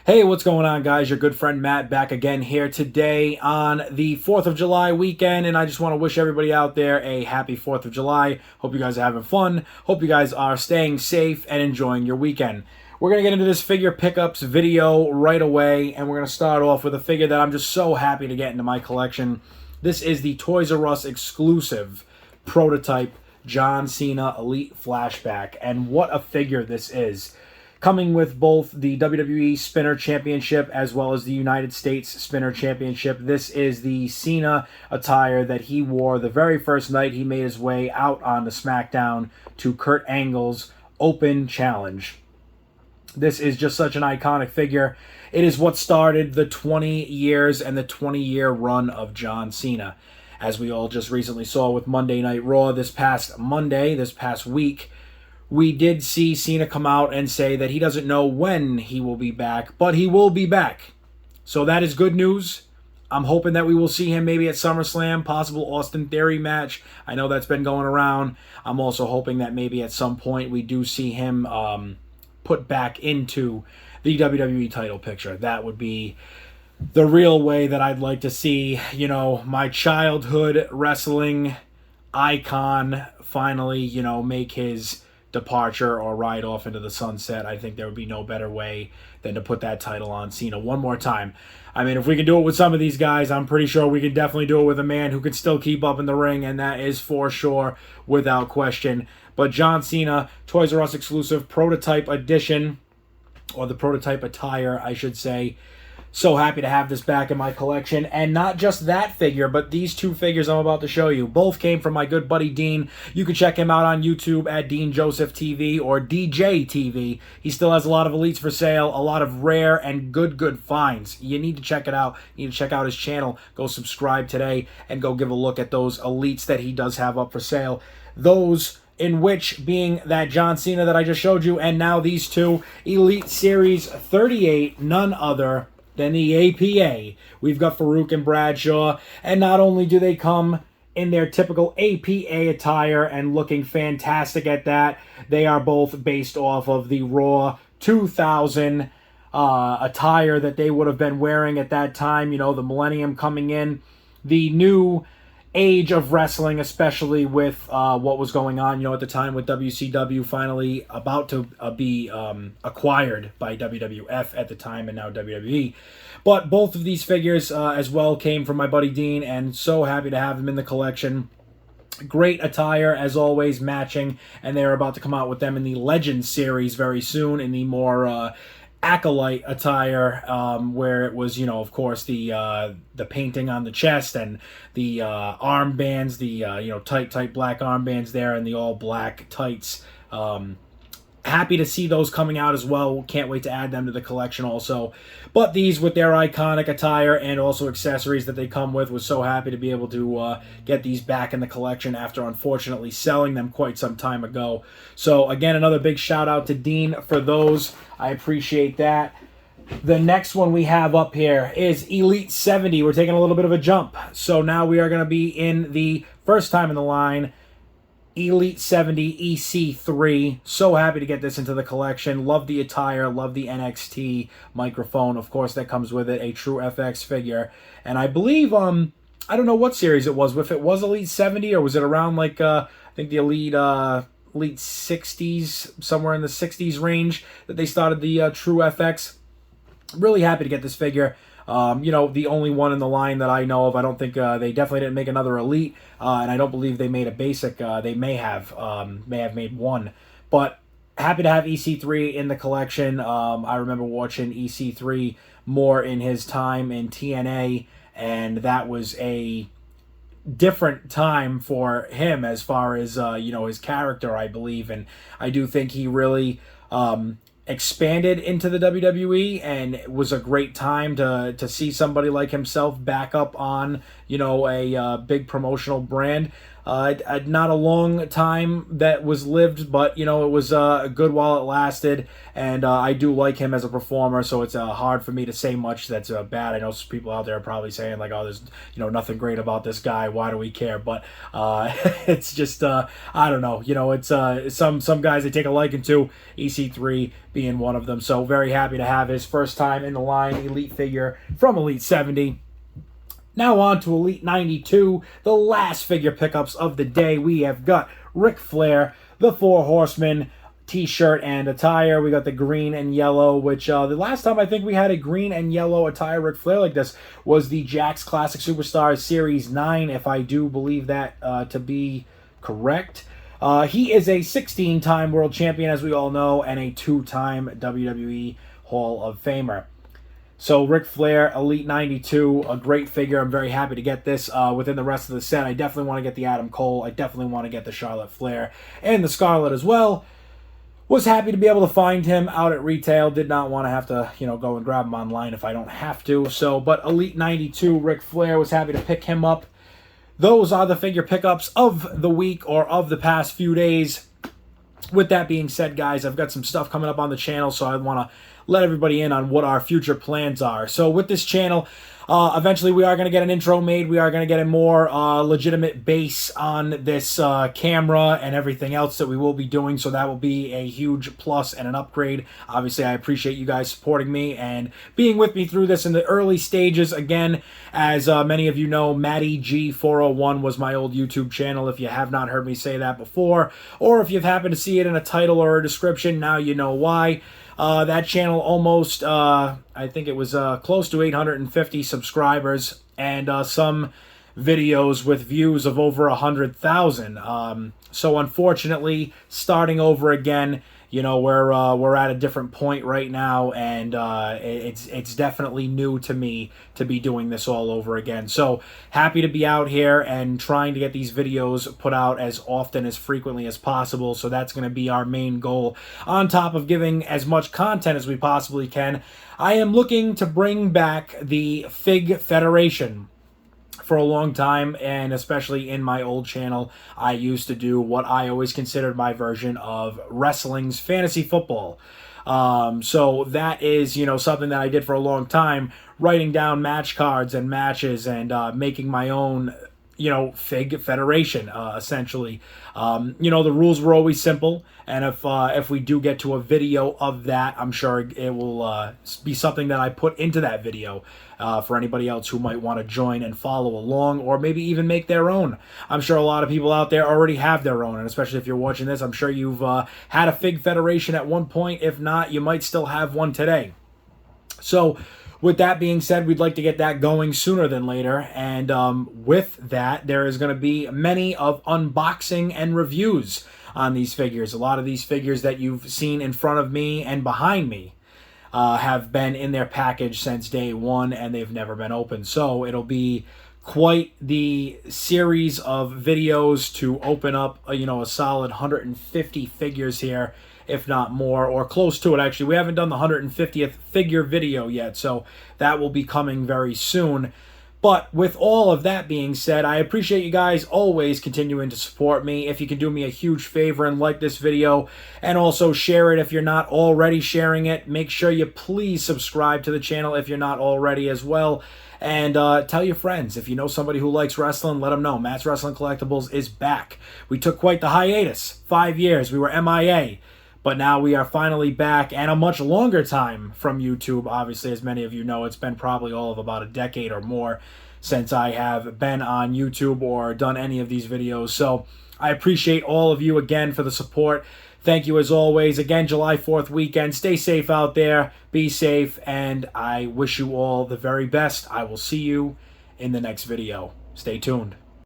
Hey, what's going on, guys? Your good friend Matt back again here today on the 4th of July weekend, and I just want to wish everybody out there a happy 4th of July. Hope you guys are having fun. Hope you guys are staying safe and enjoying your weekend. We're going to get into this figure pickups video right away, and we're going to start off with a figure that I'm just so happy to get into my collection. This is the Toys R Us exclusive prototype John Cena Elite Flashback, and what a figure this is. Coming with both the WWE Spinner Championship as well as the United States Spinner Championship. This is the Cena attire that he wore the very first night he made his way out on the SmackDown to Kurt Angle's Open Challenge. This is just such an iconic figure. It is what started the 20 years and the 20-year run of John Cena. As we all just recently saw with Monday Night Raw this past Monday, this past week, we did see Cena come out and say that he doesn't know when he will be back, but he will be back. So that is good news. I'm hoping that we will see him maybe at SummerSlam, possible Austin Theory match. I know that's been going around. I'm also hoping that maybe at some point we do see him put back into the WWE title picture. That would be the real way that I'd like to see, you know, my childhood wrestling icon finally, you know, make his departure or ride off into the sunset. I think there would be no better way than to put that title on Cena one more time. I mean, if we can do it with some of these guys, I'm pretty sure we can definitely do it with a man who can still keep up in the ring, and that is for sure, without question. But John Cena, Toys R Us exclusive prototype edition, or the prototype attire, I should say. So happy to have this back in my collection. And not just that figure, but these two figures I'm about to show you. Both came from my good buddy Dean. You can check him out on YouTube at Dean Joseph TV or DJ TV. He still has a lot of elites for sale, a lot of rare and good finds. You need to check it out. You need to check out his channel. Go subscribe today and go give a look at those elites that he does have up for sale. Those in which being that John Cena that I just showed you, and now these two, Elite Series 38, none other than the APA. We've got FAAROOQ and Bradshaw, and not only do they come in their typical APA attire and looking fantastic at that, they are both based off of the Raw 2000 attire that they would have been wearing at that time, you know, the millennium coming in, the new age of wrestling, especially with what was going on, you know, at the time with WCW finally about to be acquired by WWF at the time, and now WWE. But both of these figures as well came from my buddy Dean, and so happy to have them in the collection. Great attire, as always, matching, and they're about to come out with them in the Legends series very soon, in the more acolyte attire, where it was, you know, of course, the painting on the chest and the armbands, the you know, tight black armbands there, and the all black tights. Happy to see those coming out as well. Can't wait to add them to the collection also. But these, with their iconic attire and also accessories that they come with, was so happy to be able to get these back in the collection after unfortunately selling them quite some time ago. So again, another big shout out to Dean for those. I appreciate that. The next one we have up here is Elite 70. We're taking a little bit of a jump. So now we are going to be in the first time in the line, Elite 70 EC3. So happy to get this into the collection. Love the attire. Love the NXT microphone. Of course, that comes with it. A true FX figure. And I believe, I don't know what series it was. If it was Elite 70 or was it around like, I think the Elite 60s, somewhere in the 60s range that they started the true FX. Really happy to get this figure. You know, the only one in the line that I know of. I don't think they definitely didn't make another Elite, and I don't believe they made a basic. They may have made one, but happy to have EC3 in the collection. I remember watching EC3 more in his time in TNA, and that was a different time for him as far as you know, his character, I believe, and I do think he really expanded into the WWE, and it was a great time to see somebody like himself back up on, you know, a big promotional brand. Not a long time that was lived, but, you know, it was good while it lasted. And I do like him as a performer, so it's hard for me to say much that's bad. I know some people out there are probably saying, like, oh, there's, you know, nothing great about this guy. Why do we care? But it's just, I don't know. You know, it's some guys I take a liking to, EC3 being one of them. So very happy to have his first time in the line elite figure from Elite 70. Now on to Elite 92, the last figure pickups of the day. We have got Ric Flair, the Four Horsemen t-shirt and attire. We got the green and yellow, which the last time I think we had a green and yellow attire Ric Flair like this was the Jakks Classic Superstars Series 9, if I do believe that to be correct. He is a 16-time world champion, as we all know, and a 2-time WWE Hall of Famer. So Ric Flair, Elite 92, a great figure. I'm very happy to get this within the rest of the set. I definitely want to get the Adam Cole. I definitely want to get the Charlotte Flair and the Scarlett as well. Was happy to be able to find him out at retail. Did not want to have to, you know, go and grab him online if I don't have to. So, but Elite 92, Ric Flair, was happy to pick him up. Those are the figure pickups of the week or of the past few days. With that being said, guys, I've got some stuff coming up on the channel, so I want to let everybody in on what our future plans are. So with this channel, eventually we are going to get an intro made. We are going to get a more legitimate base on this camera and everything else that we will be doing. So that will be a huge plus and an upgrade. Obviously, I appreciate you guys supporting me and being with me through this in the early stages. Again, as many of you know, Matty G401 was my old YouTube channel. If you have not heard me say that before, or if you've happened to see it in a title or a description, now you know why. That channel almost, I think it was close to 850 subscribers, and some videos with views of over 100,000. So unfortunately, starting over again, you know, we're at a different point right now, and it's definitely new to me to be doing this all over again. So happy to be out here and trying to get these videos put out as often, as frequently as possible. So that's going to be our main goal. On top of giving as much content as we possibly can, I am looking to bring back the Fig Federation. For a long time, and especially in my old channel, I used to do what I always considered my version of wrestling's fantasy football. So that is, you know, something that I did for a long time, writing down match cards and matches and making my own, you know, Fig Federation, essentially. You know, the rules were always simple, and if we do get to a video of that, I'm sure it will be something that I put into that video for anybody else who might want to join and follow along, or maybe even make their own. I'm sure a lot of people out there already have their own, and especially if you're watching this, I'm sure you've had a Fig Federation at one point. If not, you might still have one today. So with that being said, we'd like to get that going sooner than later. And with that, there is going to be many of unboxing and reviews on these figures. A lot of these figures that you've seen in front of me and behind me have been in their package since day one, and they've never been opened. So it'll be quite the series of videos to open up, you know, a solid 150 figures here, if not more, or close to it. Actually, we haven't done the 150th figure video yet, so that will be coming very soon. But with all of that being said, I appreciate you guys always continuing to support me. If you can do me a huge favor and like this video, and also share it if you're not already sharing it, make sure you please subscribe to the channel if you're not already as well. And tell your friends. If you know somebody who likes wrestling, let them know. Matt's Wrestling Collectibles is back. We took quite the hiatus. 5 years. We were MIA. But now we are finally back, and a much longer time from YouTube. Obviously, as many of you know, it's been probably all of about a decade or more since I have been on YouTube or done any of these videos. So I appreciate all of you again for the support. Thank you as always. Again, July 4th weekend. Stay safe out there. Be safe, and I wish you all the very best. I will see you in the next video. Stay tuned.